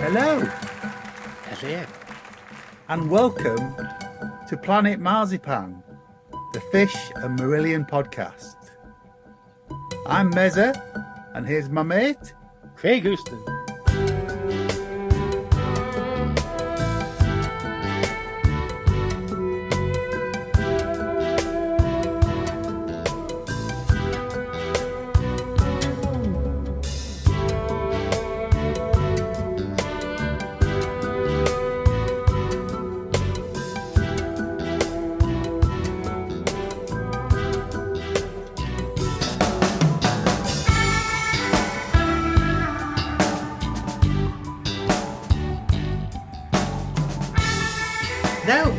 Hello, Hello. and welcome to Planet Marzipan, the Fish and Marillion podcast. I'm Meza, and here's my mate. Craig Houston. Now,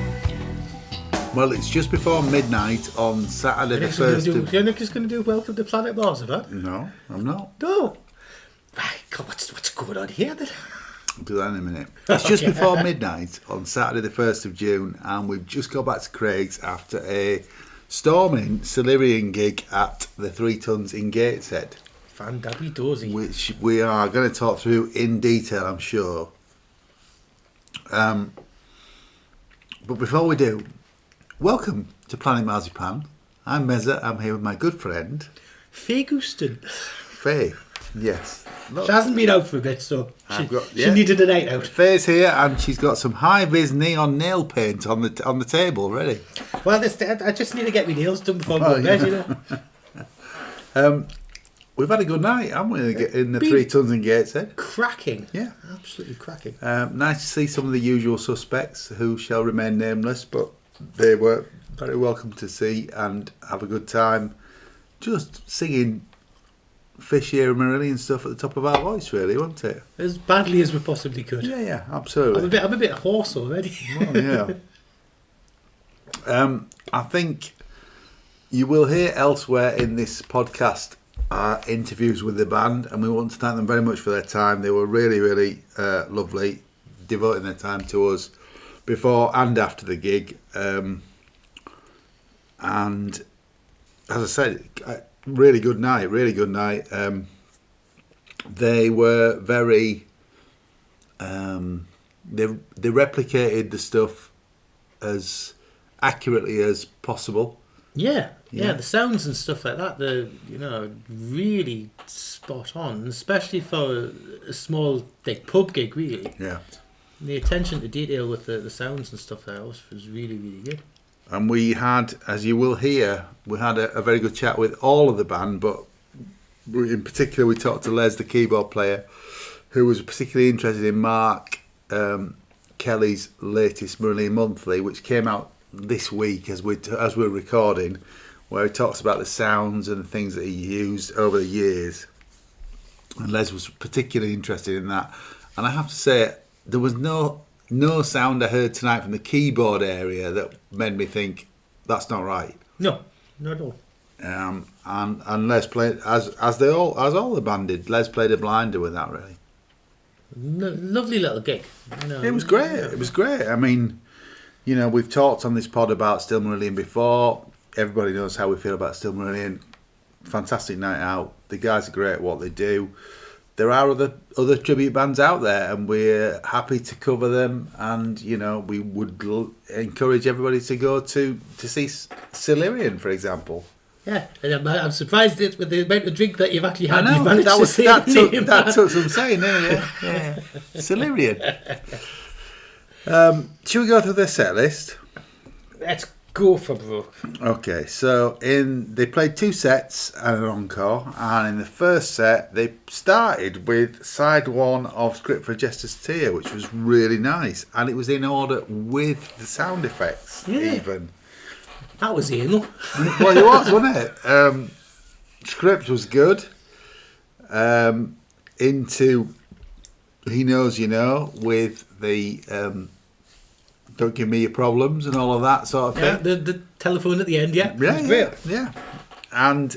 well, it's just before midnight on Saturday the 1st of... You're not just going to do Welcome to Planet Marzipan? No, I'm not. No. Right, God, what's going on here then? I'll do that in a minute. It's just before midnight on Saturday the 1st of June, and we've just got back to Craig's after a storming Cillirion gig at the 3 Tons in Gateshead, Fan-dabby dozy. which we are going to talk through in detail, I'm sure. But before we do, welcome to Planet Marzipan. I'm Meza. I'm here with my good friend Faye Houston. Faye. Yes. Look, She hasn't been out for a bit, so she yeah. needed a night out. Faye's here, and she's got some high-vis neon nail paint on the table ready. Well, I just need to get my nails done before going to bed, you know. We've had a good night, haven't we? In the 3 Tons in Gateshead. Cracking. Yeah. Absolutely cracking. Nice to see some of the usual suspects who shall remain nameless, but they were very welcome to see and have a good time just singing Fish here and Marillion stuff at the top of our voice, really, wasn't it? As badly as we possibly could. Yeah, absolutely. I'm a bit hoarse already. Well, yeah. I think you will hear elsewhere in this podcast interviews with the band, and we want to thank them very much for their time. They were really, really lovely, devoting their time to us before and after the gig. And as I said, really good night. They were very... They replicated the stuff as accurately as possible. Yeah, the sounds and stuff like that, they're, really spot on, especially for a small pub gig, really. Yeah. The attention to detail with the sounds and stuff there was really, really good. And we had, as you will hear, we had a very good chat with all of the band, but in particular we talked to Les, the keyboard player, who was particularly interested in Mark Kelly's latest Marillion Monthly, which came out this week as we're recording, where he talks about the sounds and the things that he used over the years. And Les was particularly interested in that. And I have to say, there was no sound I heard tonight from the keyboard area that made me think that's not right. No, not at all. And Les played as all the band did. Les played a blinder with that, really. Lovely little gig. It was great. It was great. I mean, we've talked on this pod about Still Marillion before. Everybody knows how we feel about Still Marillion. Fantastic night out. The guys are great at what they do. There are other tribute bands out there, and we're happy to cover them. And we would encourage everybody to go to see Cillirion, for example. Yeah, and I'm surprised with the amount of drink that you've actually had. I know, You've managed to say the name. that took some saying, yeah. Cillirion. Should we go through their set list? Let's go for broke. Okay, so they played 2 sets and an encore, and in the first set they started with side 1 of Script for a Jester's Tear, which was really nice, and it was in order with the sound effects even. That was anal. Well, it was, wasn't it? Script was good. Into He Knows You Know with the Don't Give Me Your Problems and all of that sort of thing. Yeah, the telephone at the end, yeah. Yeah. And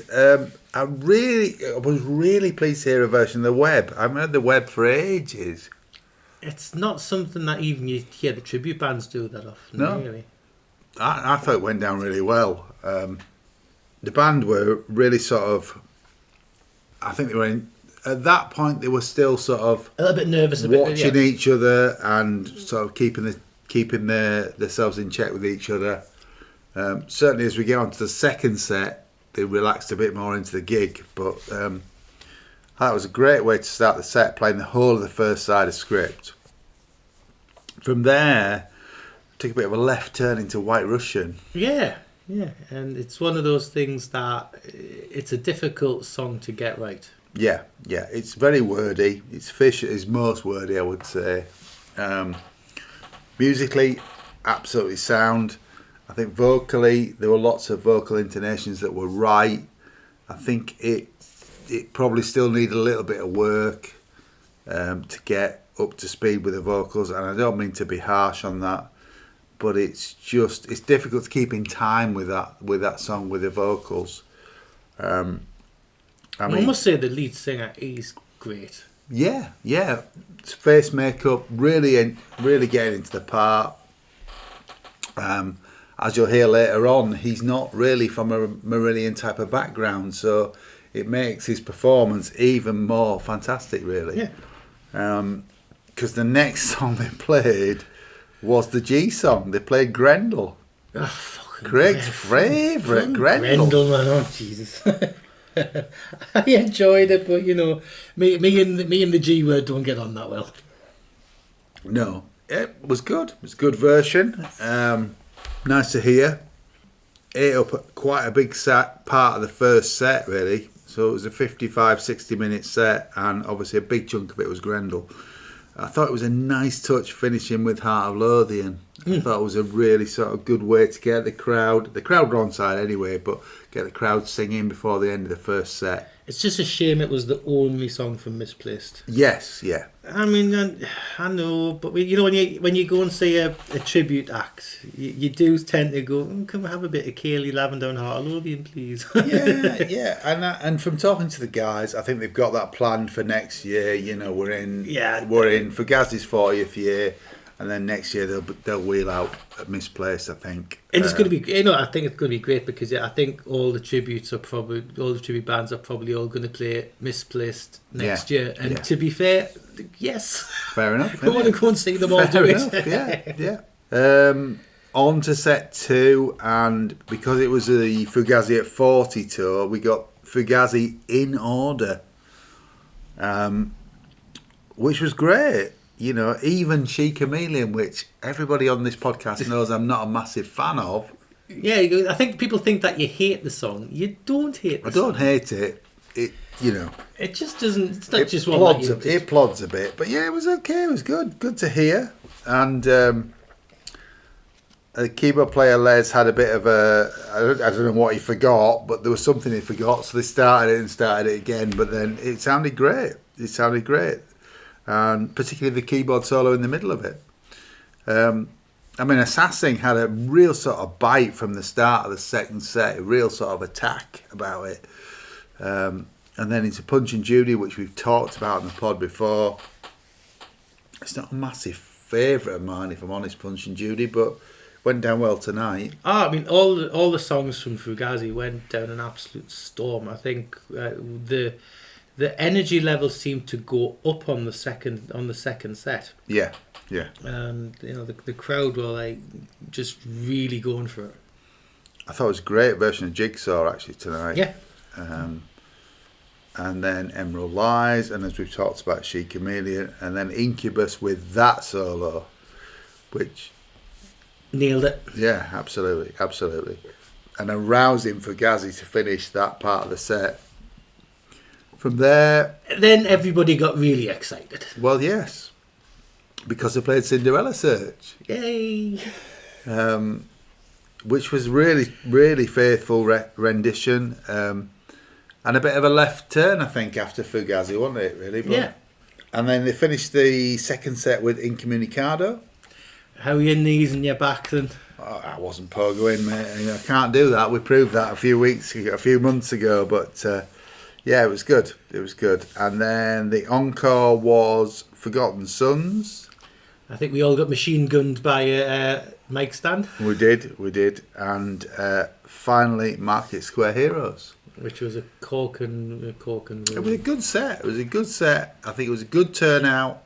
I was really pleased to hear a version of the Web. I haven't heard the Web for ages. It's not something that even you hear the tribute bands do that often, No. really. I thought it went down really well. The band were really sort of... I think they were at that point they were still sort of a little bit nervous, watching each other and sort of keeping themselves in check with each other. Certainly, as we get on to the second set, they relaxed a bit more into the gig. But that was a great way to start the set, playing the whole of the first side of Script. From there, took a bit of a left turn into White Russian. Yeah, and it's one of those things that it's a difficult song to get right. Yeah, it's very wordy. It's Fish at his most wordy, I would say. Musically, absolutely sound. I think vocally, there were lots of vocal intonations that were right. I think it probably still needed a little bit of work to get up to speed with the vocals, and I don't mean to be harsh on that, but it's difficult to keep in time with that song with the vocals. I must say the lead singer is great. Yeah. Face makeup, really getting into the part. As you'll hear later on, he's not really from a Marillion type of background, so it makes his performance even more fantastic, really. Yeah. Because the next song they played was the G song. They played Grendel. Oh, fucking Craig's favourite, Grendel. Grendel, man, oh Jesus. I enjoyed it, but me and the G word don't get on that well. No, it was good. It was a good version. Nice to hear. Ate up quite a big part of the first set, really. So it was a 55-60 minute set, and obviously a big chunk of it was Grendel. I thought it was a nice touch finishing with Heart of Lothian. I thought it was a really sort of good way to get the crowd were on side anyway, but get the crowd singing before the end of the first set. It's just a shame it was the only song from Misplaced. Yes, yeah. I mean, I know, but when you go and see a tribute act, you do tend to go, can we have a bit of Kaylee Lavender and Heart of Lothian, please? Yeah. And from talking to the guys, I think they've got that planned for next year. We're in Fugazi's 40th year, and then next year they'll wheel out Misplaced, I think. And it's going to be, I think it's going to be great because I think all the tribute bands are probably all going to play Misplaced next year. And to be fair, yes. Fair enough. I want to go and see them all do it. Yeah. On to set 2, and because it was the Fugazi at 40 tour, we got Fugazi in order, which was great. Even Chameleon, which everybody on this podcast knows I'm not a massive fan of. Yeah, I think people think that you hate the song. You don't hate the song. I don't hate it. It just doesn't. It's not just one. It plods a bit, but yeah, it was okay. It was good to hear. And the keyboard player Les had a bit of I don't know what he forgot, but there was something he forgot, so they started it again. But then it sounded great. And particularly the keyboard solo in the middle of it. Assassin had a real sort of bite from the start of the second set, a real sort of attack about it. And then into Punch and Judy, which we've talked about in the pod before. It's not a massive favourite of mine, if I'm honest, Punch and Judy, but went down well tonight. All the songs from Fugazi went down an absolute storm. I think the energy levels seemed to go up on the second set. Yeah. And the crowd were just really going for it. I thought it was a great version of Jigsaw actually tonight. Yeah. And then Emerald Lies, and as we've talked about, She Chameleon, and then Incubus with that solo, which nailed it. Yeah, absolutely. And a rousing Fugazi to finish that part of the set. From there... Then everybody got really excited. Well, yes. Because they played Cinderella Search. Yay! Which was really, really faithful rendition. And a bit of a left turn, I think, after Fugazi, wasn't it, really? But, yeah. And then they finished the second set with Incommunicado. How are your knees and your back then? Oh, I wasn't pogoing, mate. I can't do that. We proved that a few months ago, but... yeah, it was good. And then the encore was Forgotten Sons. I think we all got machine gunned by a mic stand. We did. And finally, Market Square Heroes. which was a cork and It was a good set. It was a good set. I think it was a good turnout.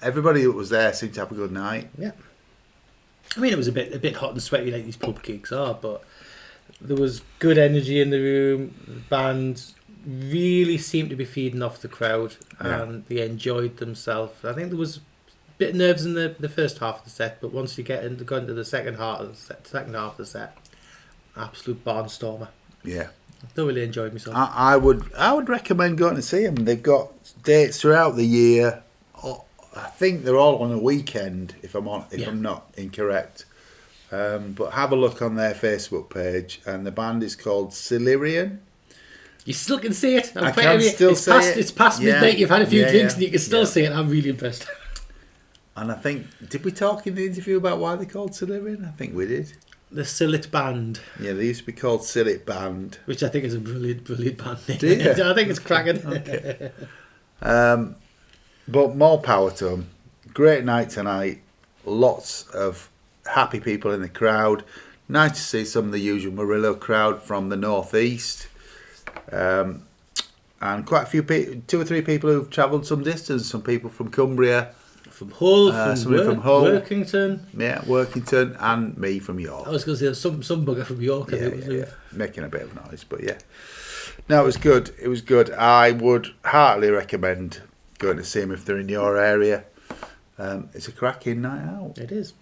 Everybody that was there seemed to have a good night. Yeah. I mean, it was a bit hot and sweaty like these pub gigs are, but there was good energy in the room. The band really seemed to be feeding off the crowd, and they enjoyed themselves. I think there was a bit of nerves in the first half of the set, but once you got into the second half of the set, absolute barnstormer. Yeah. I thoroughly enjoyed myself. I would recommend going to see them. They've got dates throughout the year. I think they're all on a weekend, if I'm not incorrect. But have a look on their Facebook page, and the band is called Cillirion. You still can see it. I can still see it. It's past midnight. You've had a few drinks, and you can still see it. I'm really impressed. And I think, did we talk in the interview about why they're called Cillirion? I think we did. The Sillet Band. Yeah, they used to be called Sillet Band, which I think is a brilliant band name. Do you? I think it's cracking. Okay. But more power to them. Great night tonight. Lots of happy people in the crowd. Nice to see some of the usual Marillo crowd from the northeast. And quite a few people, 2 or 3 people who've travelled some distance. Some people from Cumbria. From Hull, from Hull. Workington. Yeah, Workington, and me from York. I was going to say some bugger from York. Yeah. Making a bit of noise, but yeah. No, it was good. It was good. I would heartily recommend going to see them if they're in your area. It's a cracking night out. It is.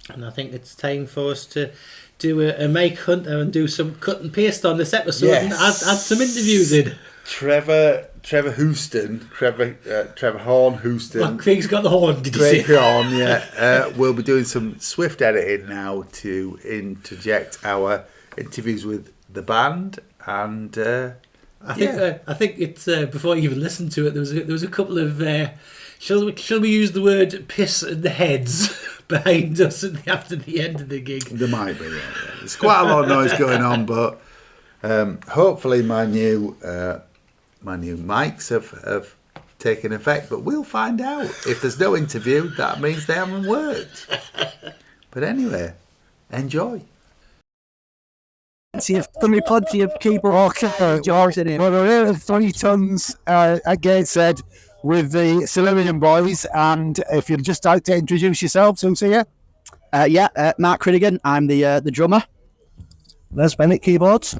And I think it's time for us to do a Mike Hunter and do some cut and paste on this episode and add some interviews in. Trevor Houston, Trevor Horn Houston. Well, Craig's got the horn, did you Craig see? Horn, yeah. We'll be doing some swift editing now to interject our interviews with the band, and I think it's before you even listened to it, there was a couple of shall we use the word piss in the heads behind us after the end of the gig. There might be, yeah. There's quite a lot of noise going on, but hopefully my new mics have taken effect, but we'll find out. If there's no interview, that means they haven't worked. But anyway, enjoy. See, there'll be plenty of keyboard jars in it. Well, there are 3 tons at Gateshead with the Cillirion boys, and if you'd just like to introduce yourselves, who's here? Mark Crinigan, I'm the drummer. Les Bennett, keyboards.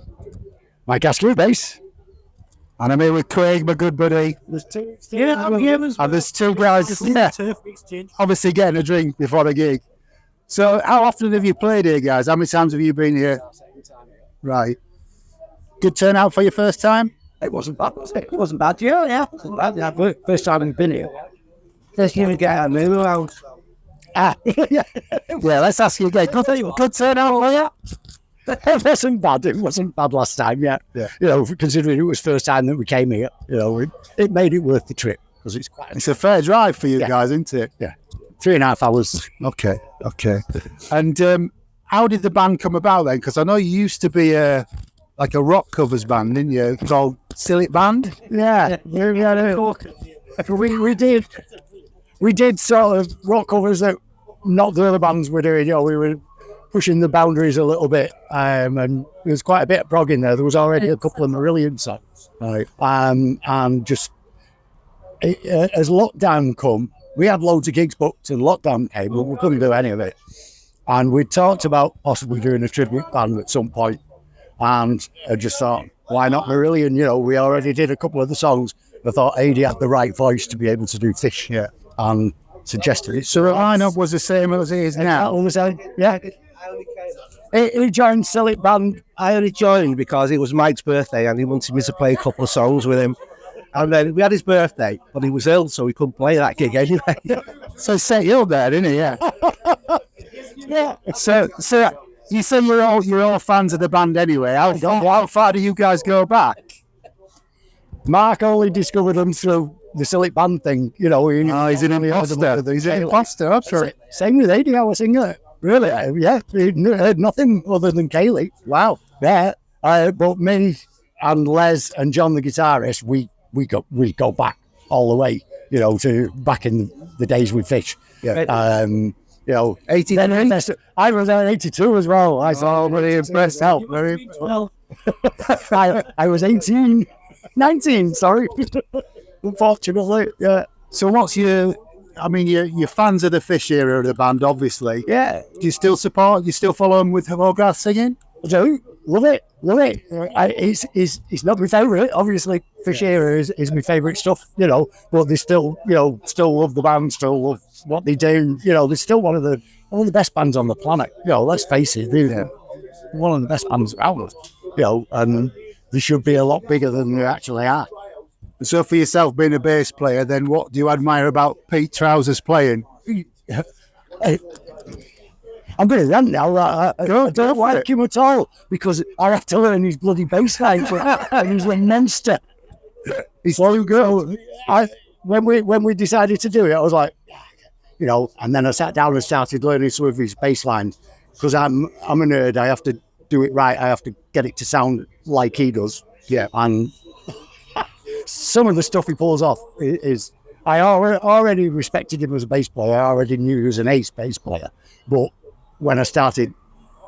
Mike Askew, bass. And I'm here with Craig, my good buddy. There's 2. And there's 2 guys obviously getting a drink before the gig. So how often have you played here, guys? How many times have you been here? Right. Good turnout for your first time? It wasn't bad, was it? It wasn't bad, yeah. It wasn't bad, yeah. First time I've been here. Let's give it a get out of move around. Well, let's ask you again. Good turnout for you? It wasn't bad. It wasn't bad last time, yeah. You know, considering it was the first time that we came here, you know, it made it worth the trip because it's a fair drive for you guys, isn't it? Yeah. 3.5 hours. Okay. And how did the band come about then? Because I know you used to be like a rock covers band, didn't you? Called Sillet Band. Yeah. We did sort of rock covers that not the other bands were doing. You know, we were pushing the boundaries a little bit, and there was quite a bit of prog in there. There was already a couple of Marillion songs, right? And just as lockdown come, we had loads of gigs booked, and lockdown came, but we couldn't do any of it. And we talked about possibly doing a tribute band at some point, and I just thought, why not Marillion? You know, we already did a couple of the songs. I thought Adi had the right voice to be able to do Fish, and suggested it. So the lineup was the same as it is now. He joined Sillet Band. I only joined because it was Mike's birthday and he wanted me to play a couple of songs with him. And then we had his birthday, but he was ill, so he couldn't play that gig anyway. So he set you up there, didn't he? Yeah. Yeah. So you said you're all fans of the band anyway. How far do you guys go back? Mark only discovered them through the Sillet Band thing, you know. He's in Imposter. He's in Imposter, I'm sure. Same with Adi, I was singer. Really? Yeah. He heard nothing other than Kaylee. Wow. Yeah. But me and Les and John, the guitarist, we go back all the way, you know, to back in the days with Fish. Yeah. You know, 82. I was there in 82 as well. Very impressed. Very well. I was 18, 19, sorry. Unfortunately, yeah. So what's your... I mean, you're fans of the Fish era of the band, obviously. Yeah, Do you still support? You still follow them with Hogarth singing? I do. Love it. It's not my favourite. Obviously, Fish Era is my favourite stuff, but they still, still love the band, still love what they do. They're still one of the best bands on the planet. Let's face it, they're one of the best bands out. And they should be a lot bigger than they actually are. So for yourself, being a bass player, then what do you admire about Pete Trousers playing? I'm going to rant now. I don't like him at all because I have to learn his bloody bass line. And he's a monster. He's too good. When we decided to do it, I was like, and then I sat down and started learning some of his bass lines because I'm a nerd. I have to do it right. I have to get it to sound like he does. Yeah. And some of the stuff he pulls off is... I already respected him as a bass player. I already knew he was an ace bass player. But when I started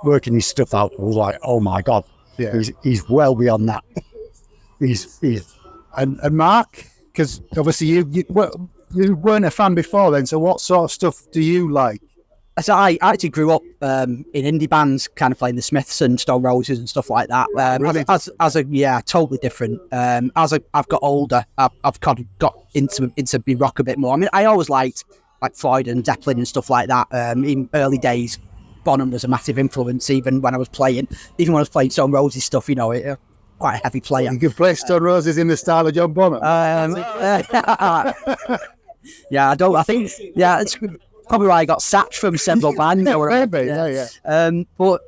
working his stuff out, I was like, oh my God, he's well beyond that. He's And Mark, because obviously you weren't a fan before then, so what sort of stuff do you like? So I actually grew up in indie bands, kind of playing the Smiths and Stone Roses and stuff like that. Really? Totally different. As I've got older, I've kind of got into rock a bit more. I mean, I always liked like Floyd and Zeppelin and stuff like that. In early days, Bonham was a massive influence. Even when I was playing Stone Roses stuff, quite a heavy player. You could play Stone Roses in the style of John Bonham. Yeah, I think it's probably why I got sacked from several bands. Maybe, yeah. But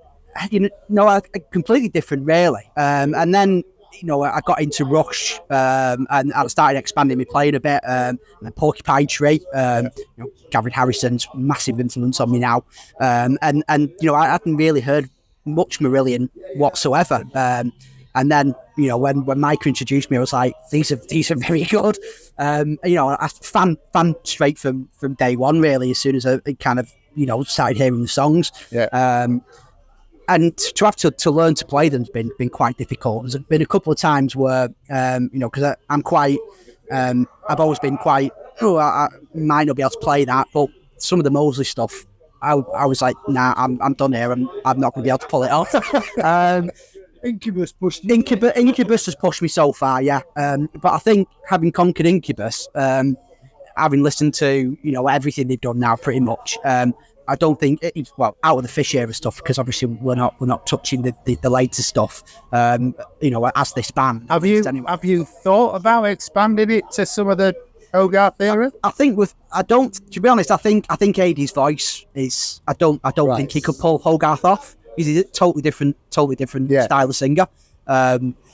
completely different, really. And then I got into Rush, and I started expanding my playing a bit. And Porcupine Tree, Gavin Harrison's massive influence on me now. And I hadn't really heard much Marillion whatsoever. And then, when Mike introduced me, I was like, these are very good. I fan straight from day one, really, as soon as I kind of, started hearing the songs. Yeah. And to have to learn to play them has been quite difficult. There's been a couple of times where, because I'm quite, I've always been quite, I might not be able to play that, but some of the Mosley stuff, I was like, nah, I'm done here. I'm not going to be able to pull it off. Incubus pushed Incubus has pushed me so far, yeah. But I think having conquered Incubus, having listened to everything they've done now, pretty much, I don't think out of the Fish era stuff, because obviously we're not touching the later stuff. As this band. Have you thought about expanding it to some of the Hogarth era? I think to be honest, I think AD's voice is. I don't think he could pull Hogarth off. He's a totally different style of singer.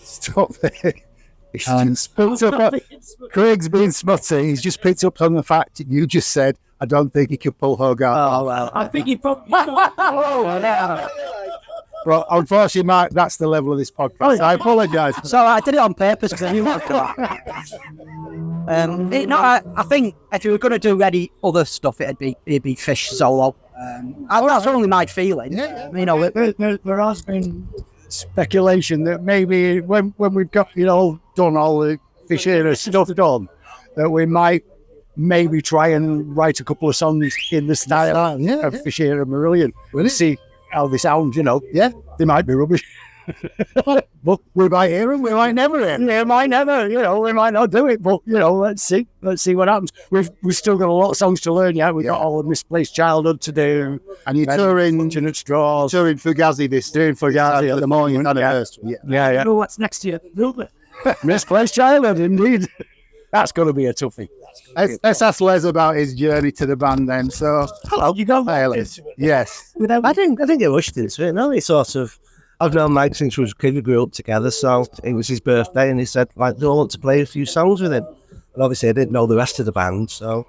Stop there. Craig's being smutty. He's just picked up on the fact that you just said, I don't think he could pull Hogarth off. Oh, well. I think he probably... Well, unfortunately, Mark, that's the level of this podcast. I apologise. So I did it on purpose because I knew after that. I think if you were going to do any other stuff, it'd be Fish solo. That's only my feeling. Yeah. There has been speculation that maybe when we've got done all the Fish era stuff done, that we might maybe try and write a couple of songs in the style of Fish era Marillion. We'll see how they sound. Yeah, they might be rubbish. But we might hear them, we might never hear them. We might never, we might not do it, but let's see what happens. We've still got a lot of songs to learn yet. We've got all the Misplaced Childhood to do, and you're touring Fortunate Straws, touring Fugazi at the moment. Yeah. Know what's next year? Misplaced Childhood, indeed. That's going to be a toughie. Let's ask Les about his journey to the band then. So, hello, you go. Yes. I think they rushed into it. No, he sort of. I've known Mike since we grew up together, so it was his birthday, and he said, do I want to play a few songs with him? And obviously, I didn't know the rest of the band, so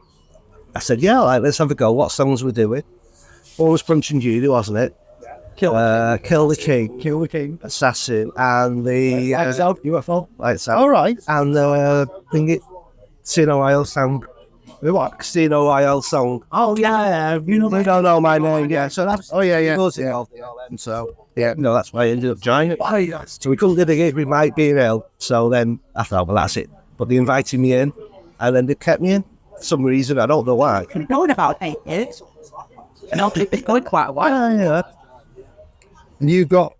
I said, yeah, let's have a go. What songs we're doing? Always Punch and Judy, wasn't it? Kill the King, Assassin, and the UFO. Lights Out. All right. And I think it's in Ohio Sound The what? Casino Royale song. Oh yeah, You don't know my name. Yeah, so that's yeah. So yeah, no, that's why I ended up joining it. So we couldn't do the gig with Mike being ill. So then I thought, well, that's it. But they invited me in, and then they kept me in for some reason. I don't know why. Been going about 8 years. And I've been going quite a while. Yeah. And you've got,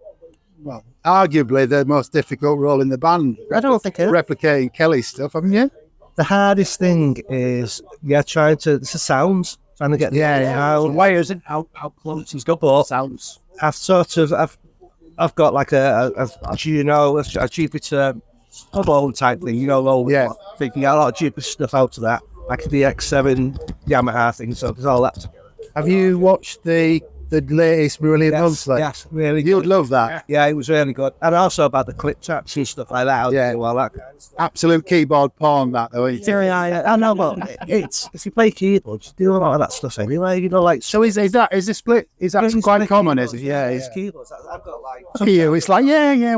well, arguably the most difficult role in the band. I don't think it. Replicating Kelly's stuff, haven't you? The hardest thing is, it's the sounds. Trying to get The wires and how close he's got both sounds. I've got like a Jupiter clone type thing, thinking a lot of Jupiter stuff out of that, like the X7 Yamaha thing, so there's all that. Have you watched the latest Marillion Monthly? Yes, really You'd good. love that. Yeah, it was really good. And also about the clip tracks and stuff like that. Yeah. Well, that. Absolute keyboard porn, that though. Isn't it? I know, but it's if you play keyboards, you do a lot of that stuff anyway. Like. So is the split? Is that quite common? Is it? Yeah, it's keyboards. I've got like. For you, it's like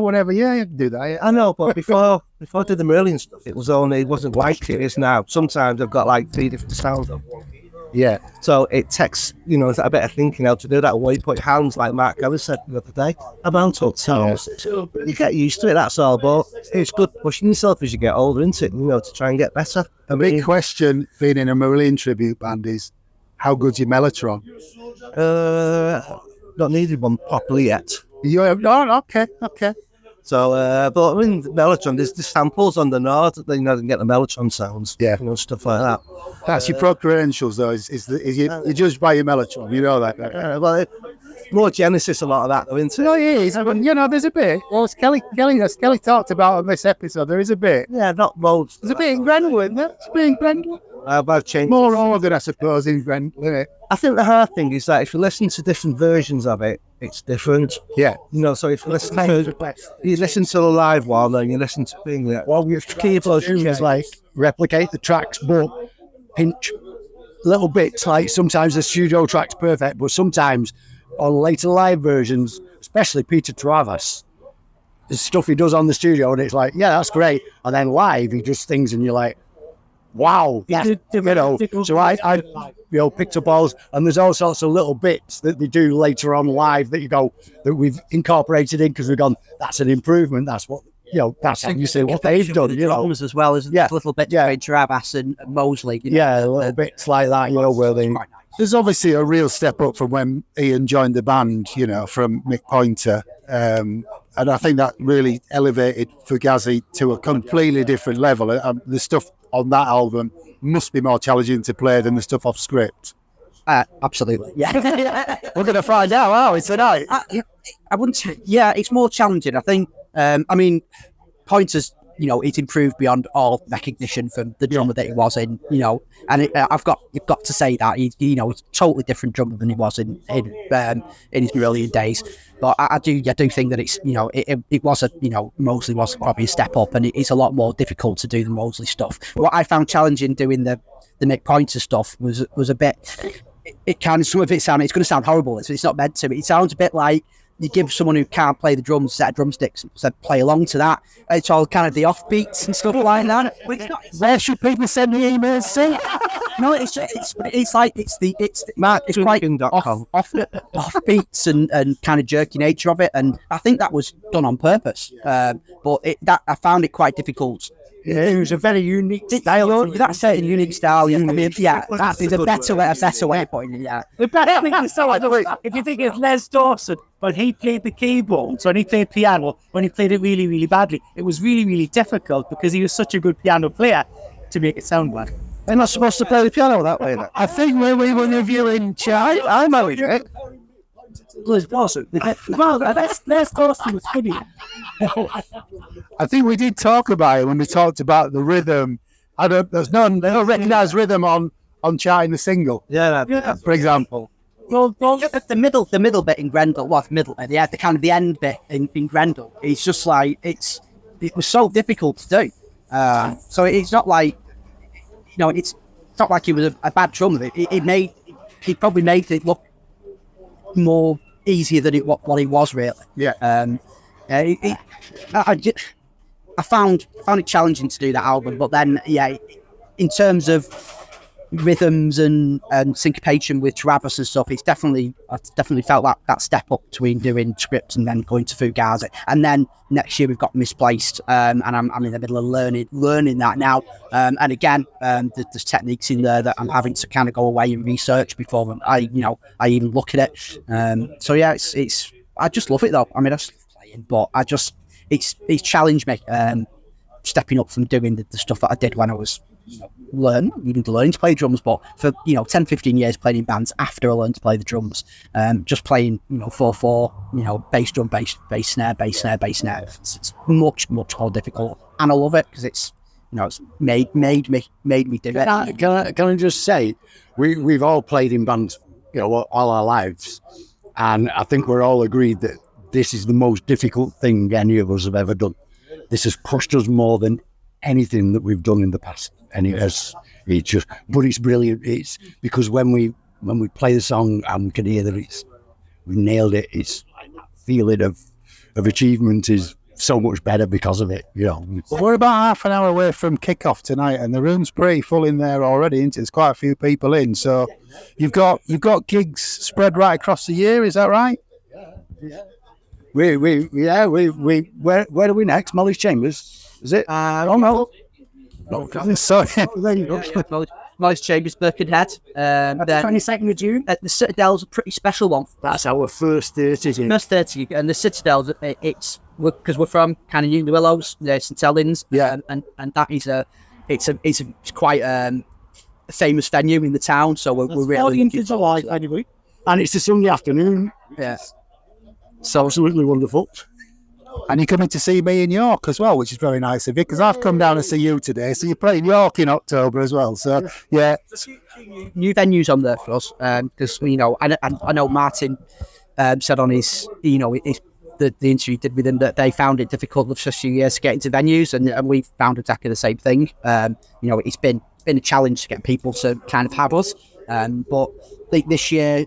whatever. Yeah, you can do that. Yeah. I know, but before I did the Marillion stuff, it wasn't like it is now. Sometimes I've got like 3 different sounds on one. Yeah. So it takes, it's a bit of thinking how to do that. Where you put hands, like Mark Ellis said the other day, about up sounds. So you get used to it, that's all. But it's good pushing yourself as you get older, isn't it? To try and get better. A big question being in a Marillion tribute band is, how good's your mellotron? Not needed one properly yet. Okay. So, but I mean, the mellotron, there's the samples on the Nord that you can get the mellotron sounds. Yeah. Stuff like that. That's your pro credentials, though. You're judged by your mellotron. You know that. Well, more Genesis, a lot of that, though, isn't it? No, it is. There's a bit. Well, as Kelly talked about on this episode, there is a bit. Yeah, not loads. There's a bit in Grendel, isn't there? There's a bit in Grendel. I've changed. More organ, I suppose, in Grendel, isn't it? I think the hard thing is that if you listen to different versions of it, it's different. Yeah. So if you listen to the live one and you listen to things like, Well, with keyboards, is like replicate the tracks, but pinch little bits. Like sometimes the studio track's perfect, but sometimes on later live versions, especially Peter Travis, the stuff he does on the studio, and it's like, yeah, that's great. And then live, he does things, and you're like, wow, So I picked up balls, and there's all sorts of little bits that they do later on live that that we've incorporated in because we've gone, that's an improvement. That's what that's obviously what they've done. Drums as well, isn't it? Little bits between Travis and Mosley. Little bits like that. Where they. There's obviously a real step up from when Ian joined the band. From Mick Pointer. And I think that really elevated Fugazi to a completely different level. The stuff on that album must be more challenging to play than the stuff off script. Absolutely. Yeah. We're going to find out, aren't we, tonight? I wouldn't say, it's more challenging. I think, Pointer's, he's improved beyond all recognition from the drummer that he was in, and you've got to say that he's a totally different drummer than he was in his Marillion days. But I do think that it's, it was Mosley was probably a step up, and it's a lot more difficult to do the Mosley stuff. What I found challenging doing the Mick Pointer stuff was a bit, some of it sounded, it's going to sound horrible, it's not meant to, it sounds a bit like you give someone who can't play the drums a set of drumsticks and said play along to that. It's all kind of the offbeats and stuff like that. It's not, where should people send the emails? See? No, it's quite offbeats and kind of jerky nature of it, and I think that was done on purpose. But I found it quite difficult. Yeah, it was a very unique style. That's a unique style. That is a better way of putting it. Yeah. The better thing is, if you think of Les Dawson, when he played the keyboards, when he played piano, when he played it really, really badly, it was really, really difficult because he was such a good piano player to make it sound bad. They're not supposed to play the piano that way. I think when we were reviewing Chai, I'm out with it. Les Dawson. Well, Les Dawson was funny. I think we did talk about it when we talked about the rhythm. There's no recognised rhythm on Chai in the single. Yeah. For example. Well, the middle bit in Grendel, the kind of the end bit in Grendel, it's just like it was so difficult to do. So it's not like it's not like he was a bad drummer. He probably made it look more easier than what he was really. Yeah. I found it challenging to do that album, but then in terms of rhythms and syncopation with Travis and stuff. I definitely felt that step up between doing scripts and then going to Fugazi. And then next year we've got Misplaced, and I'm in the middle of learning that now. And again, there's techniques in there that I'm having to kind of go away and research before I even look at it. So yeah, it's I just love it though. I mean, I just love playing, but it's challenged me. Stepping up from doing the stuff that I did when I was learning to play drums, but for 10-15 years playing in bands after I learned to play the drums, just playing 4/4 bass drum, bass snare, bass snare, bass snare, it's much more difficult, and I love it because it's made me do it. Can I just say, we've all played in bands all our lives, and I think we're all agreed that this is the most difficult thing any of us have ever done. This has pushed us more than anything that we've done in the past, and but it's brilliant. It's because when we play the song and we can hear that we nailed it, it's like that feeling of achievement is so much better because of it. Well, we're about half an hour away from kickoff tonight, and the room's pretty full in there already, isn't it? There's quite a few people in, so you've got gigs spread right across the year. Is that right? Yeah. Where are we next? Molly's Chambers, is it? Oh no. Sorry. There you go. Molly's Chambers, Birkenhead. Then 22nd of June. The Citadel's a pretty special one. That's our first 30. First 30, and the Citadel's because we're from kind of New Willows, St Helens, and that is it's quite a famous venue in the town. So we're really into July anyway, and it's a Sunday afternoon. Yeah. So absolutely wonderful. And you're coming to see me in York as well, which is very nice of you, because I've come down to see you today. So you're playing York in October as well. So yeah, new venues on there for us, because I know Martin said on his the interview he did with him that they found it difficult for a few years to get into venues, and we've found exactly the same thing. It's been a challenge to get people to kind of have us, but this year,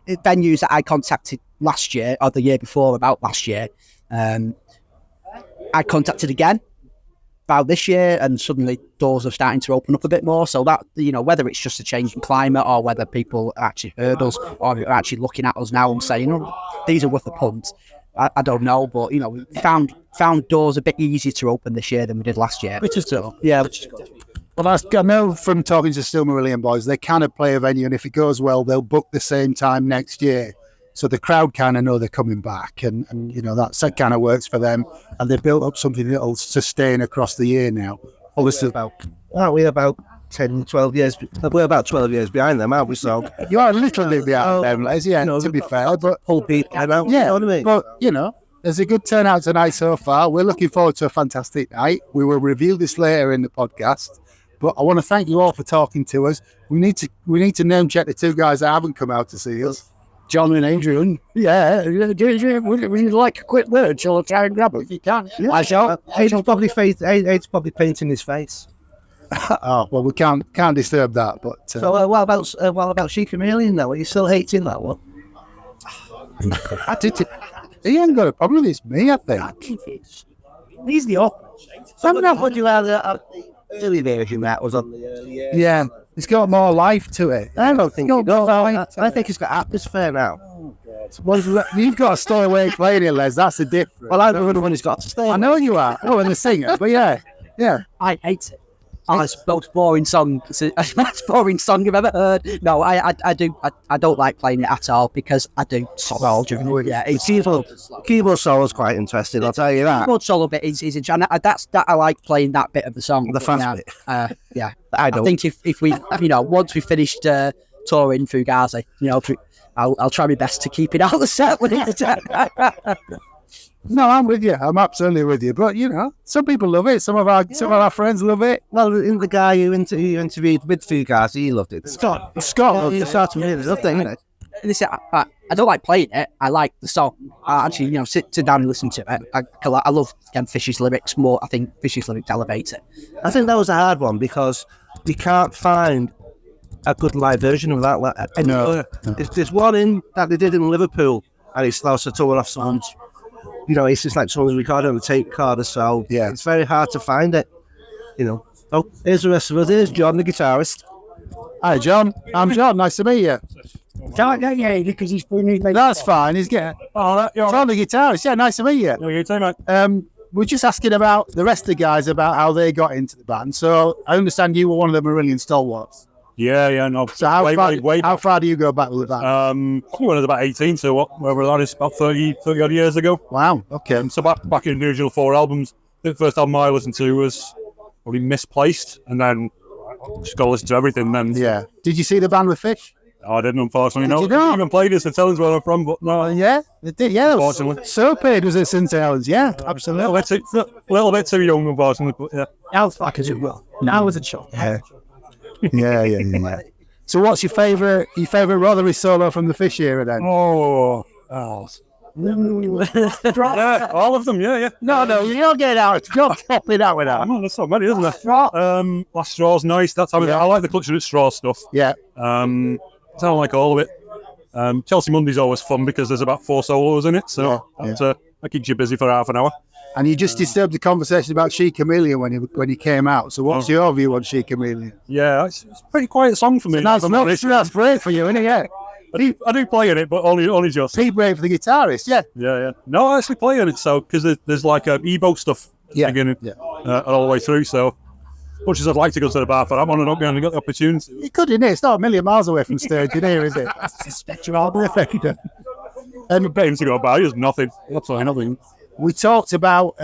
venues that I contacted last year or the year before about last year, I contacted again about this year, and suddenly doors are starting to open up a bit more. So that whether it's just a change in climate or whether people actually heard us or are actually looking at us now and saying, these are worth a punt, I don't know, but we found doors a bit easier to open this year than we did last year. Which is good. Yeah. Well, I know from talking to Still Marillion boys, they kind of play a venue, and if it goes well, they'll book the same time next year. So the crowd kind of know they're coming back, and that kind of works for them. And they've built up something that'll sustain across the year now. Obviously, we're about 10, 12 years. We're about 12 years behind them, aren't we? So you are a little bit behind them, Les. Yeah, to be fair, but whole beat came out. Yeah, you know what I mean? But there's a good turnout tonight so far. We're looking forward to a fantastic night. We will review this later in the podcast. But I want to thank you all for talking to us. We need to name check the two guys that haven't come out to see us. John and Adrian. Yeah. Would you like a quick word? Shall I try and grab it if you can? Yeah. I shall. Aid's probably painting his face. Oh well, we can't disturb that. But so what about Sheikah Marillion now? Are you still hating that one? I did it. He ain't got a problem. It's me, I think. He's the opposite. Some of what you had early version that was on the early. Yeah. It's got more life to it. I don't think it does. I think it's got atmosphere now. Well, you've got to stay away playing it, Les. That's the difference. Well, I'm the one who's got to stay. I know you are. Oh, and the singer. But yeah. I hate it. It's the most boring song. It's the most boring song I've ever heard. No, I don't like playing it at all because I do solo during it. Yeah, it's keyboard solo is quite interesting. I'll tell you that. Keyboard solo bit is and I like playing that bit of the song. The fast bit. Yeah, I think if we once we finished touring Fugazi, I'll try my best to keep it out of the set when it's. No, I'm with you. I'm absolutely with you. But some people love it. Some of our friends love it. Well, the guy who interviewed with Fugazi, he loved it. Scott loved it. Scott really loved it, isn't it? Listen, I don't like playing it. I like the song. I actually, sit down and listen to it. I love Fish's lyrics more. I think Fish's lyrics elevate it. I think that was a hard one because you can't find a good live version of that. No. There's one that they did in Liverpool, and it's also torn off someone's. It's just like someone's recorded on the tape recorder, so yeah, it's very hard to find it. Oh, here's the rest of us. Here's John, the guitarist. Hi, John. I'm John. Nice to meet you. Yeah, because he's putting That's fine. He's getting. John, the guitarist. Yeah, nice to meet you. No, you too, mate. We're just asking about the rest of the guys about how they got into the band. So I understand you were one of the Marillion stalwarts. Yeah, no. So how far do you go back with that? When I was about 18, so whatever that is, about 30 odd years ago. Wow. Okay. So back in the original 4 albums, the first album I listened to was probably Misplaced, and then just got to listen to everything. Then Yeah. Did you see the band with Fish? I didn't, unfortunately. Did No, you not? even played it. St Helens where I'm from, but no. Yeah, they did. Yeah, that was Unfortunately. so paid was it St Helens? Yeah, A absolutely. little bit too young, unfortunately. But yeah. Now it's fucking it well. Now it's a shock. Yeah. So, what's your favourite Rotary solo from the Fish era then? Oh. Yeah, all of them. Yeah. No, you're not getting out. You're not popping out with that. Oh, that's not many, isn't there? Last Straw's nice. That's how I like the Clutch at Straw stuff. Yeah. I don't like all of it. Chelsea Monday's always fun because there's about 4 solos in it, so that keeps you busy for half an hour. And you just disturbed the conversation about She Chameleon when he came out. So, what's your view on She Chameleon? Yeah, it's a pretty quiet song for me. That's great for you, isn't it? Yeah. I do play in it, but only just. Pete Brave, the guitarist, yeah. Yeah. No, I actually play in it, so because there's like Ebo stuff at the beginning, all the way through. So, much as I'd like to go to the bar for that one, I don't really got the opportunity. You could, innit? It's not a million miles away from stage in here, is it? That's a spectral effect. I'm paying to go by. There's nothing. Absolutely nothing. We talked about,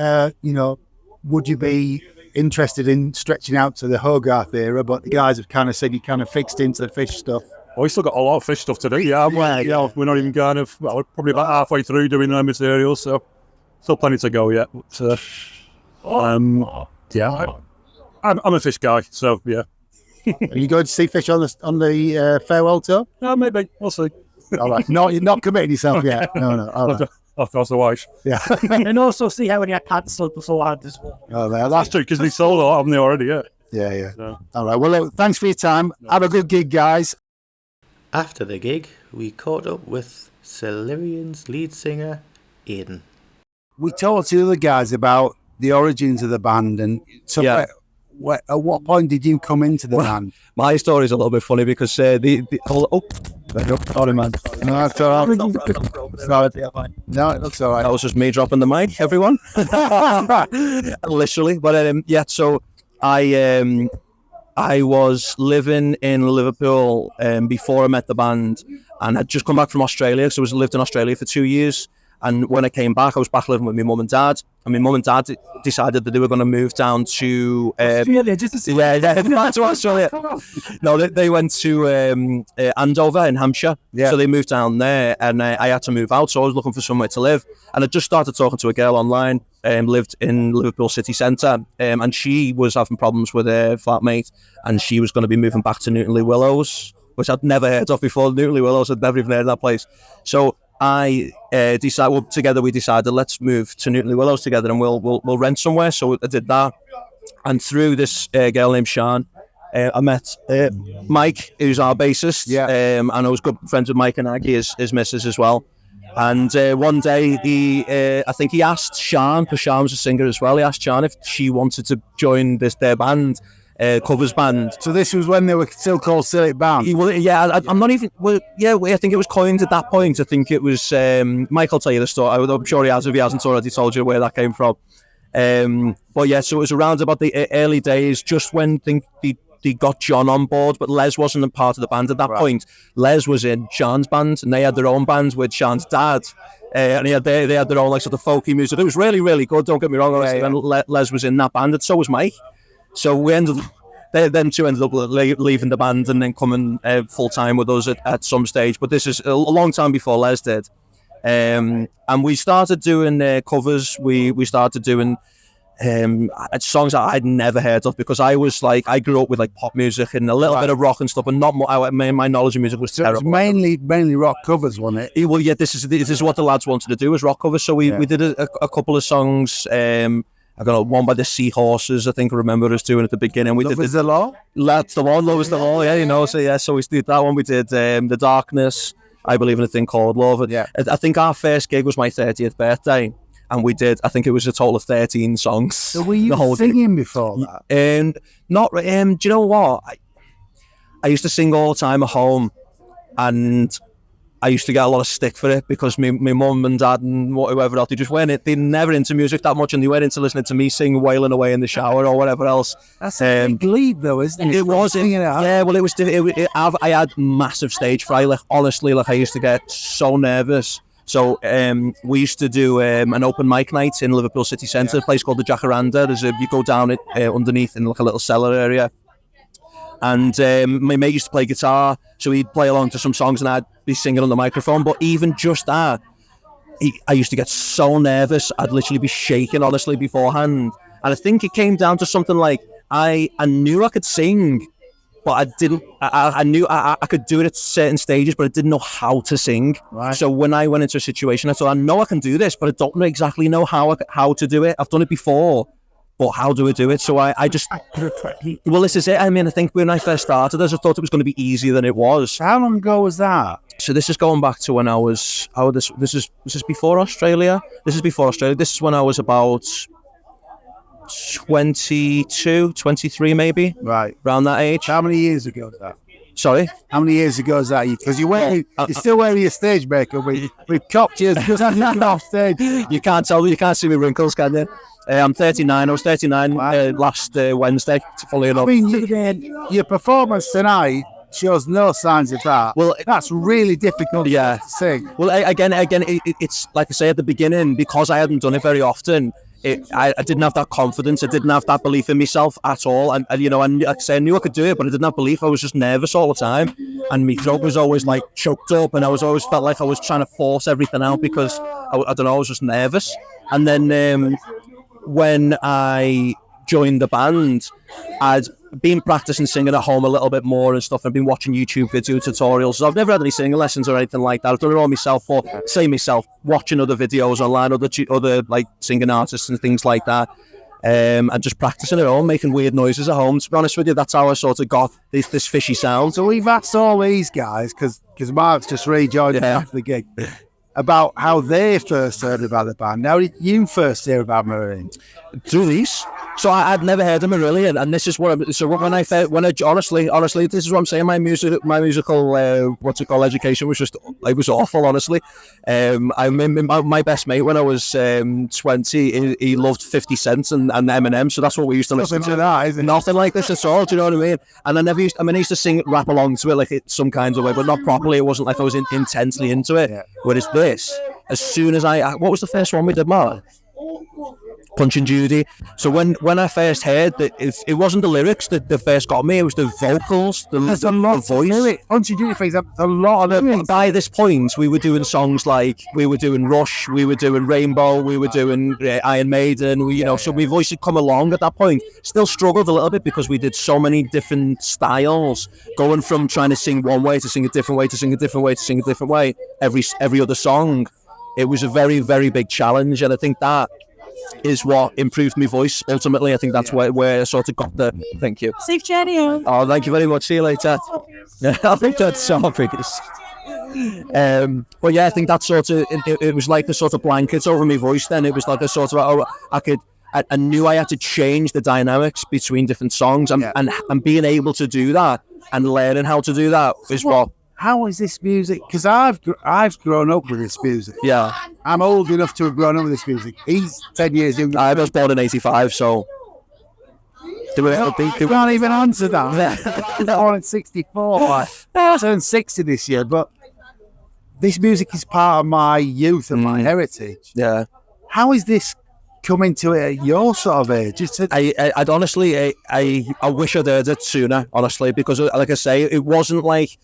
would you be interested in stretching out to the Hogarth era? But the guys have kind of said you kind of fixed into the Fish stuff. We still got a lot of Fish stuff to do. Yeah, we're not even we're probably about halfway through doing our materials, so still plenty to go yet. But, I'm a Fish guy, so yeah. Are you going to see Fish on the farewell tour? No, maybe we'll see. All right, you're not committing yourself yet. No. All right. Of course, the wife. Yeah. And also see how many I cancelled beforehand as well. Oh, well, That's true because they sold a lot of them already. Yeah. Yeah. So. All right. Well, thanks for your time. Have a good gig, guys. After the gig, we caught up with Cillirion's lead singer, Aidan. We talked to the other guys about the origins of the band, and so at what point did you come into the band? My story's a little bit funny because sorry, man. No, it's all right. No, it looks all right. That was just me dropping the mic, everyone. Literally. But so I was living in Liverpool before I met the band, and I'd just come back from Australia. So I lived in Australia for 2 years. And when I came back, I was back living with my mum and dad. And my mum and dad decided that they were going to move down to Australia, just to see. To Australia. No, they went to Andover in Hampshire. Yeah. So they moved down there, and I had to move out. So I was looking for somewhere to live. And I just started talking to a girl online, lived in Liverpool city centre, and she was having problems with her flatmate, and she was going to be moving back to Newtonley Willows, which I'd never heard of before. Newtonley Willows, I'd never even heard of that place. So we decided let's move to Newtonley Willows together, and we'll rent somewhere. So I did that, and through this girl named Sian, I met Mike, who's our bassist. Yeah. And I was good friends with Mike and Aggie, his missus as well. And one day I think he asked Sian, because Sian was a singer as well. He asked Sian if she wanted to join their band. Covers band. So this was when they were still called Silly Band. I'm not even. Well, yeah, I think it was coined at that point. I think it was. Mike will tell you the story. I'm sure he has. If he hasn't already told you where that came from. But yeah, so it was around about the early days, just when they got John on board, but Les wasn't a part of the band at that point. Les was in Sian's band, and they had their own band with Sian's dad. And they had their own like sort of folky music. It was really, really good. Don't get me wrong. And Les was in that band, and so was Mike. So we them two ended up leaving the band and then coming full time with us at some stage. But this is a long time before Les did, and we started doing covers. We started doing songs that I'd never heard of, because I grew up with like pop music and a little bit of rock and stuff, and not my knowledge of music was terrible. It was mainly rock covers, wasn't it? Well, yeah, this is what the lads wanted to do, was rock covers. So we did a couple of songs. I got one by the Seahorses, I think I remember us doing at the beginning. Love is the Law? That's the one, Love is the Law, yeah, so we did that one. We did The Darkness, I Believe in a Thing Called Love. Yeah. I think our first gig was my 30th birthday, and we did, I think it was a total of 13 songs. So were you singing before that? Not, do you know what? I used to sing all the time at home, and I used to get a lot of stick for it because my mum and dad and whoever else, they never into music that much, and they weren't into listening to me sing wailing away in the shower or whatever else. That's a big leap, though, isn't it? It was, yeah. Well, it was. I had massive stage fright. Like honestly, like I used to get so nervous. So we used to do an open mic night in Liverpool city centre, a place called the Jacaranda. You go down it underneath in like a little cellar area. And my mate used to play guitar, so he'd play along to some songs and I'd be singing on the microphone. But even just that, I used to get so nervous, I'd literally be shaking, honestly, beforehand. And I think it came down to something like, I knew I could sing, but I didn't, I knew I could do it at certain stages, but I didn't know how to sing. Right. So when I went into a situation, I thought, I know I can do this, but I don't exactly know how to do it. I've done it before, but how do I do it? So I just, well, this is it. I mean, I think when I first started, I thought it was going to be easier than it was. How long ago was that? So this is going back to when I was, this is before Australia. This is before Australia. This is when I was about 22, 23 maybe. Right. Around that age. How many years ago was that? Sorry? How many years ago is that? Because you're still wearing your stage makeup. We've copped you just off stage. You can't see me wrinkles, can you? I'm 39. I was 39 last Wednesday, fully enough. I mean, your performance tonight shows no signs of that. Well, that's really difficult to sing. Well, again, it's like I say at the beginning, because I hadn't done it very often. I didn't have that confidence. I didn't have that belief in myself at all. And you know, like I say, I knew I could do it, but I didn't have belief. I was just nervous all the time, and my throat was always like choked up, and I was always felt like I was trying to force everything out because I don't know, I was just nervous. And then when I joined the band, I'd been practicing singing at home a little bit more and stuff. I've been watching YouTube video tutorials. So I've never had any singing lessons or anything like that. I've done it all myself, but myself, watching other videos online, other like singing artists and things like that, and just practicing at home, making weird noises at home. To be honest with you, that's how I sort of got this fishy sound. So we've asked all these guys, because Mark's just rejoined after the gig, about how they first heard about the band. How did you first hear about Marillion? Through these. So I'd never heard of Marillion, and this is what honestly, this is what I'm saying. My musical education was just, it was awful, honestly. My best mate when I was 20, he loved 50 Cent and Eminem, so that's what we used to listen to. That, isn't it? Nothing like this at all. Do you know what I mean? And I used to sing rap along to it like some kind of way, but not properly. It wasn't like I was intensely into it. Yeah. Whereas this, as soon as what was the first one we did, Mark? Punch and Judy. So when I first heard that, it wasn't the lyrics that first got me, it was the vocals, the voice. Punch and Judy, for example, a lot of lyrics. By this point, we were doing songs like, we were doing Rush, we were doing Rainbow, we were doing Iron Maiden, so my voice had come along at that point. Still struggled a little bit because we did so many different styles, going from trying to sing one way to sing a different way to sing a different way to sing a different way every other song. It was a very, very big challenge, and I think that is what improved my voice ultimately. I think that's where I sort of got the thank you. Safe journey home. Oh, thank you very much. See you later. I think that's so obvious. But yeah, I think that sort of it was like a sort of blanket over my voice. Then it was like a sort of I knew I had to change the dynamics between different songs, and being able to do that and learning how to do that is what. How is this music? Because I've grown up with this music. Yeah. I'm old enough to have grown up with this music. He's 10 years younger. I was born in 85, so... You can't even answer that. I'm born in 64. I turned 60 this year, but this music is part of my youth and my heritage. Yeah. How is this coming to it at your sort of age? I'd honestly, I wish I'd heard it sooner, honestly, because like I say, it wasn't like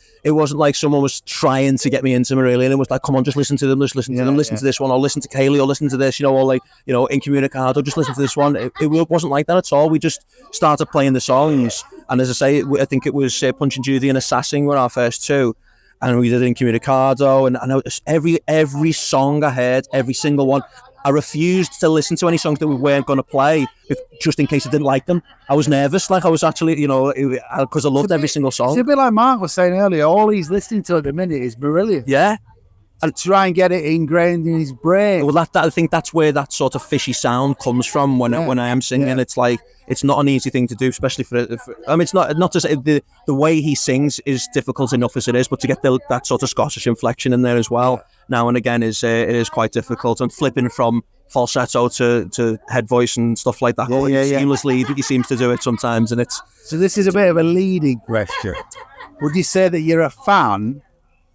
someone was trying to get me into Marillion. It was like, come on, just listen to them, listen to this one, or listen to Kaylee, or listen to this, or like, Incommunicado, just listen to this one. It wasn't like that at all. We just started playing the songs, and as I say, I think it was Punch and Judy and Assassin were our first two. And we did Incommunicado, and every song I heard, every single one, I refused to listen to any songs that we weren't going to play, just in case I didn't like them. I was nervous, like I was actually, because I loved every single song. It's a bit like Mark was saying earlier, all he's listening to at the minute is Marillion. Yeah. to try and get it ingrained in his brain. Well, I think that's where that sort of fishy sound comes from when I am singing. It's like it's not an easy thing to do, especially for I mean, it's not to say the way he sings is difficult enough as it is, but to get that sort of Scottish inflection in there as well now and again is it is quite difficult. And flipping from falsetto to head voice and stuff like that seamlessly, he seems to do it sometimes, and it's. So this is a bit of a leading question. Would you say that you're a fan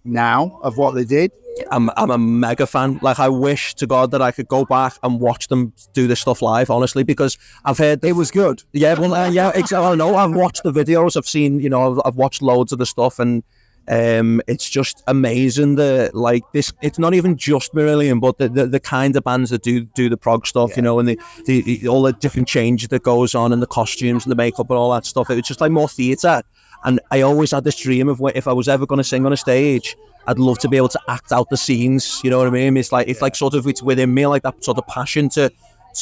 now of what they did? I'm a mega fan. Like, I wish to God that I could go back and watch them do this stuff live, honestly, because I've heard it was good. Yeah, well, exactly. I know. I've watched the videos. I've seen, I've watched loads of the stuff, and it's just amazing. It's not even just Marillion, but the kind of bands that do the prog stuff, and the all the different changes that goes on, and the costumes and the makeup and all that stuff. It was just like more theatre. And I always had this dream of if I was ever going to sing on a stage, I'd love to be able to act out the scenes. You know what I mean? It's like sort of it's within me, like that sort of passion to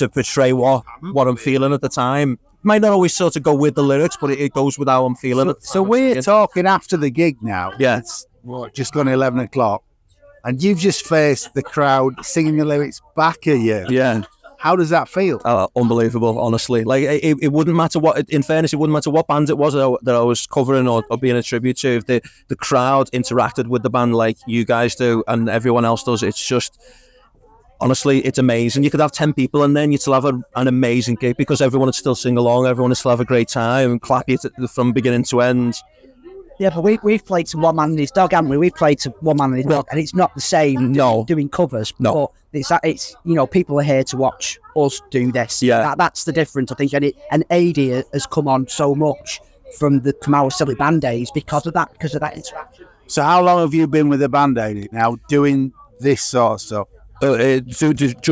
portray what I'm feeling at the time. Might not always sort of go with the lyrics, but it goes with how I'm feeling. So we're talking after the gig now. Yeah, it's just gone 11 o'clock, and you've just faced the crowd singing the lyrics back at you. Yeah. How does that feel? Unbelievable, honestly. Like, it wouldn't matter what, in fairness, it wouldn't matter what band it was that I was covering or being a tribute to. If the crowd interacted with the band like you guys do and everyone else does, it's just, honestly, it's amazing. You could have 10 people and then you'd still have an amazing gig because everyone would still sing along, everyone would still have a great time and clap you from beginning to end. Yeah, but we've played to One Man and His Dog, haven't we? We've played to One Man and His Dog, and it's not the same doing covers. No. But it's people are here to watch us do this. Yeah. That's the difference, I think. And AD has come on so much from our Silly Band days because of that interaction. So how long have you been with the band, AD, now, doing this sort of stuff? Just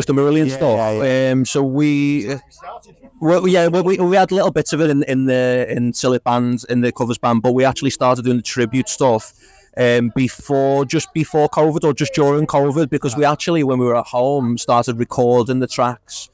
the Marillion stuff. Yeah. So we had little bits of it in Silly Band, in the covers band, but we actually started doing the tribute stuff before COVID or just during COVID, because we actually, when we were at home, started recording the tracks,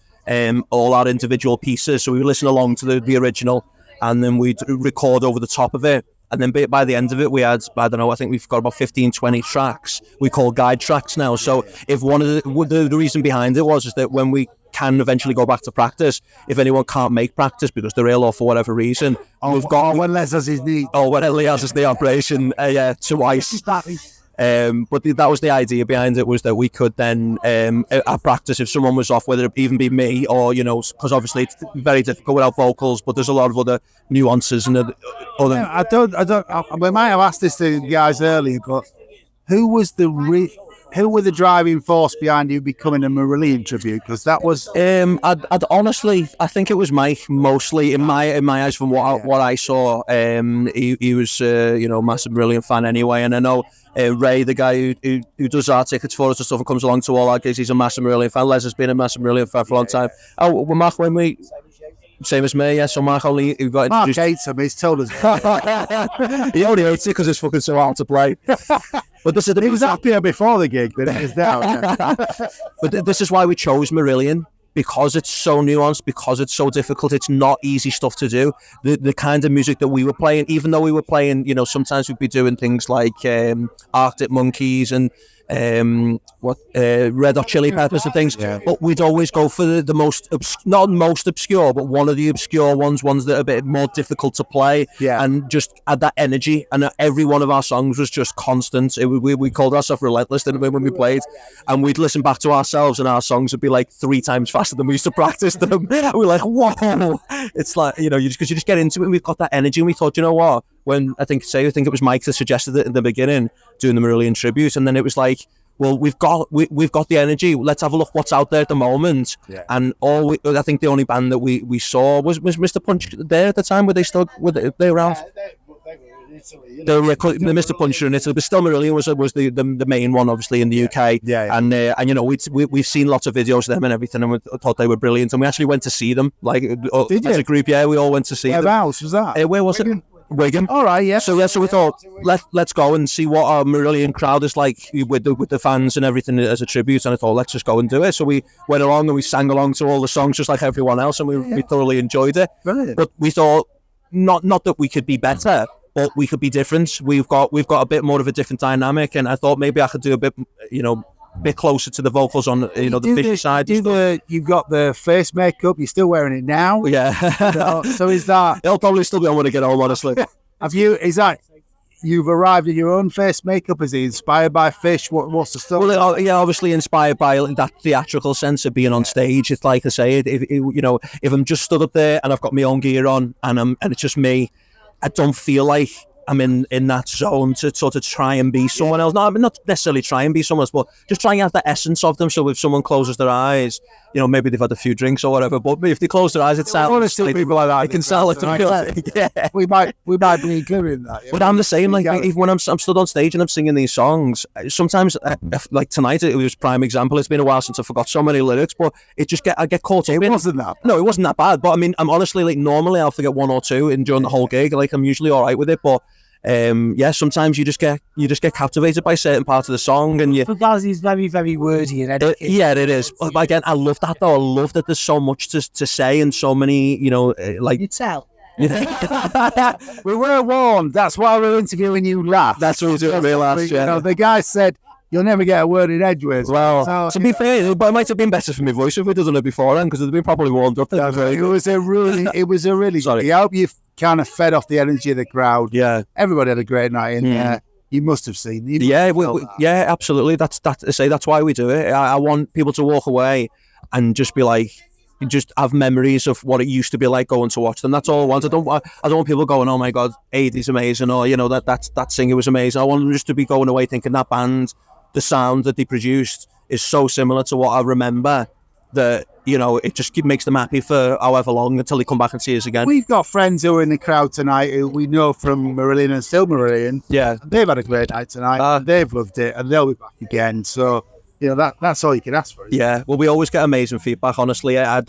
all our individual pieces. So we would listen along to the original, and then we'd record over the top of it. And then by the end of it, we had, I don't know, I think we've got about 15, 20 tracks. We call guide tracks now. So if one of the reason behind it is that when we can eventually go back to practice, if anyone can't make practice because they're ill or for whatever reason, we've got... when Les has his knee. Oh, when Lee has his knee operation, twice. But that was the idea behind it, was that we could then at practice, if someone was off, whether it even be me or because obviously it's very difficult without vocals, but there's a lot of other nuances and other. I don't. We might have asked this to the guys earlier, but who were the driving force behind you becoming a Marillion tribute? Because that was. I'd honestly, I think it was Mike mostly in my eyes from what I saw. He was massive Marillion fan anyway, and I know. Ray, the guy who does our tickets for us and stuff and comes along to all our gigs, he's a massive Marillion fan. Les has been a massive Marillion fan for a long time. Oh, well, Mark, same as me, yeah. So Mark only got introduced. Mark hates him. He's told us. He only hates it because it's fucking so hard to play. But he was happier before the gig than it is now. But this is why we chose Marillion. Because it's so nuanced, because it's so difficult, it's not easy stuff to do. The kind of music that we were playing, even though we were playing, sometimes we'd be doing things like Arctic Monkeys and Red Hot Chili Peppers and things, but we'd always go for the most not most obscure, but one of the obscure ones that are a bit more difficult to play, and just add that energy. And every one of our songs was just constant. We called ourselves Relentless, didn't we, when we played? And we'd listen back to ourselves, and our songs would be like 3 times faster than we used to practice them. We're like, whoa! It's like you just get into it. And we've got that energy, and we thought, you know what? When I think it was Mike that suggested it in the beginning, doing the Marillion tribute, and then it was like, well, we've got the energy. Let's have a look what's out there at the moment. Yeah. And I think the only band that we saw was Mr. Punch there at the time. Were they around? The Mr. Puncher in Italy, but still Marillion was the main one, obviously, in the UK. And we've seen lots of videos of them and everything, and we thought they were brilliant. And we actually went to see them, as a group. Yeah, we all went to see them. Whereabouts was that? Where was it? Wigan. All right, yeah. So we thought let's go and see what our Marillion crowd is like with the fans and everything as a tribute. And I thought, let's just go and do it. So we went along and we sang along to all the songs just like everyone else, and we thoroughly enjoyed it. Brilliant. But we thought not that we could be better, but we could be different. We've got a bit more of a different dynamic, and I thought maybe I could do a bit, bit closer to the vocals on, the fishy side. You've got the face makeup. You're still wearing it now. Yeah. So is that? It'll probably still be on when I get home, honestly. Is that? You've arrived at your own face makeup? Is it inspired by fish? What's the stuff? Well, yeah, obviously inspired by that theatrical sense of being on stage. It's like I say, if I'm just stood up there and I've got my own gear on and it's just me, I don't feel like I'm in that zone to sort of try and be someone else. No, I'm not necessarily try and be someone else, but just trying to have the essence of them. So if someone closes their eyes, maybe they've had a few drinks or whatever, but if they close their eyes, it sounds like people like that. It can sound like yeah. We might be including that. But I'm the same. Like even when I'm stood on stage and I'm singing these songs, sometimes like tonight it was a prime example. It's been a while since I forgot so many lyrics, but I get caught up. It wasn't that. No, it wasn't that bad. But I mean, I'm honestly like normally I'll forget one or two during the whole gig. Like I'm usually all right with it, but. Sometimes you just get captivated by certain parts of the song, and Fugazi is very, very wordy and educated. Yeah, it is. But again, I love that though. I love that there's so much to say and so many, like you tell. We were warned. That's why we're interviewing you last. That's what we did last. Yeah. The guy said you'll never get a word in edgeways. Well, to be fair, but it might have been better for my voice if we'd done it beforehand because it'd been properly warmed up. It was a really. Sorry. I hope you've kind of fed off the energy of the crowd. Yeah, everybody had a great night in there. You must have seen. Yeah, absolutely. That's why we do it. I want people to walk away and just be like, just have memories of what it used to be like going to watch them. That's all I want. I don't want people going, oh my god, Aidy's amazing, or that singer was amazing. I want them just to be going away thinking that band, the sound that they produced is so similar to what I remember that it just makes them happy for however long until they come back and see us again. We've got friends who are in the crowd tonight who we know from Marillion and still Marillion. Yeah, they've had a great night tonight. They've loved it, and they'll be back again. So that's all you can ask for. Yeah, well, we always get amazing feedback. Honestly, I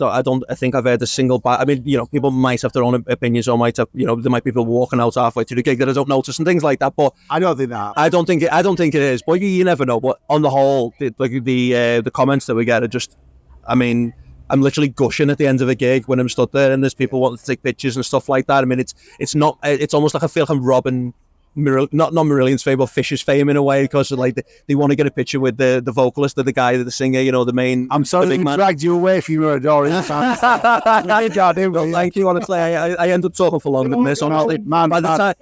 think I've heard a single bad. I mean, people might have their own opinions, or might have, there might be people walking out halfway through the gig that I don't notice and things like that. But I don't think that. I don't think it is. But you never know. But on the whole, the comments that we get are just, I mean, I'm literally gushing at the end of a gig when I'm stood there and there's people wanting to take pictures and stuff like that. I mean, it's almost like I feel like I'm robbing not Marillion's fame, but Fisher's fame in a way, because like they want to get a picture with the vocalist or the guy, the singer, the main. I'm sorry we dragged you away from your adoring fans. Thank you, honestly. I end up talking for longer than this, honestly. Man,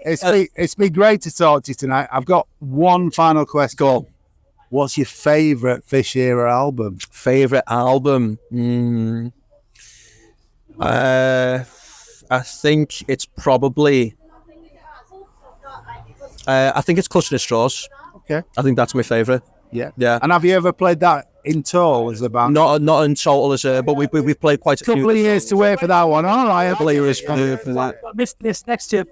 it's been great to talk to you tonight. I've got one final question. Go on. What's your favourite Fish era album? Favourite album? I think it's probably. I think it's Clutching at Straws. Okay. I think that's my favourite. Yeah. Yeah. And have you ever played that in total as a band? Not in total as a, but we've played quite a few. Couple of years to wait for that one. All right. A couple of years for that. This next year.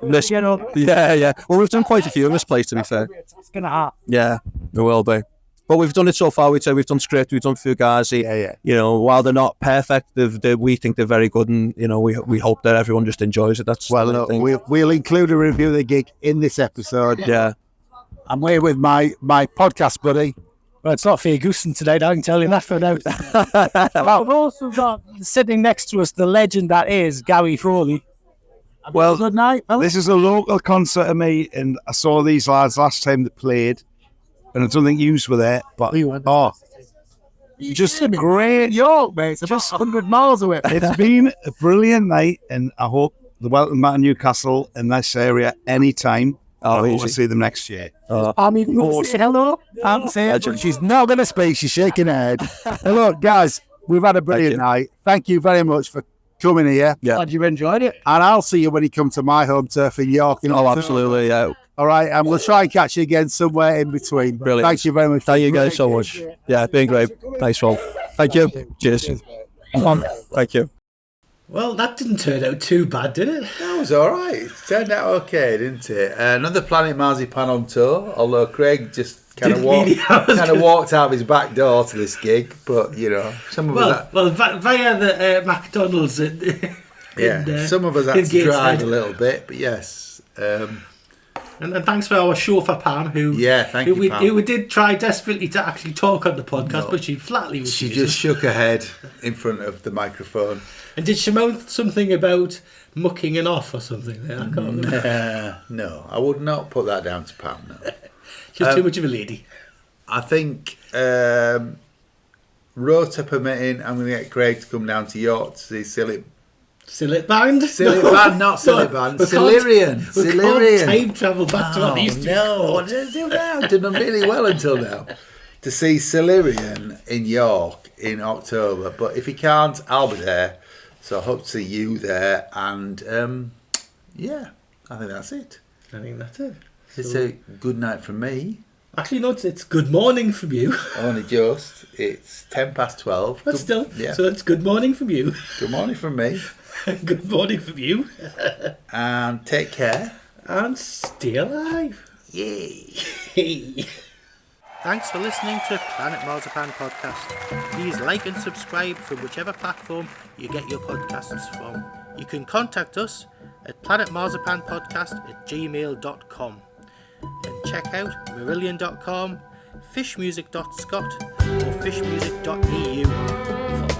Yeah. Well, we've done quite a few in this place, to be fair. It's gonna happen. Yeah, it will be. But we've done it so far. We've done Script, we've done Fugazi. Yeah. While they're not perfect, we think they're very good, and we hope that everyone just enjoys it. That's we'll include a review of the gig in this episode. Yeah. I'm here with my podcast buddy. Well, it's not Ferguson today, I can tell you that for now. We've also got sitting next to us the legend that is Gary Frawley. Well, good night, fellas. This is a local concert of me, and I saw these lads last time they played, and I don't think you were there, but just great. York, mate. It's just 100 miles away. It's been a brilliant night, and I hope the welcome back to Newcastle in this area anytime. I hope to see them next year. I mean, say hello. She's not going to speak. She's shaking her head. Hello, guys. We've had a brilliant night. Thank you very much for coming here. Yeah. Glad you enjoyed it. And I'll see you when you come to my home turf in York. Absolutely, yeah. All right, and we'll try and catch you again somewhere in between. Brilliant. Thank you very much. Thank you guys so much. Yeah, been great. Nice one. Thank you. Cheers. Thank you. Well, that didn't turn out too bad, did it? That was all right. It turned out okay, didn't it? Another Planet Marzipan on tour, although Craig just kind of walked out of his back door to this gig, but some of us. Via the McDonald's. Some of us had to drive a little bit, but yes. And thanks for our chauffeur Pam, who thank you, Pam. who we did try desperately to actually talk on the podcast, but she flatly refused. She just shook her head in front of the microphone. And did she mouth something about mucking and off or something there? I can't remember. No, I would not put that down to Pam. No. She's too much of a lady. I think rota permitting, I'm going to get Craig to come down to York to see Cillirion? Not Cillirion. Cillirion. We can't time travel back to what these two what did I do now? I've done really well until now. To see Cillirion in York in October. But if he can't, I'll be there. So I hope to see you there. And I think that's it. It's a good night from me. Actually, no, it's good morning from you. Only just. It's 12:10. But still, so that's good morning from you. Good morning from me. Good morning from you. And take care. And stay alive. Yay. Thanks for listening to Planet Marzipan Podcast. Please like and subscribe from whichever platform you get your podcasts from. You can contact us at planetmarzipanpodcast@gmail.com and check out marillion.com, fishmusic.scot or fishmusic.eu for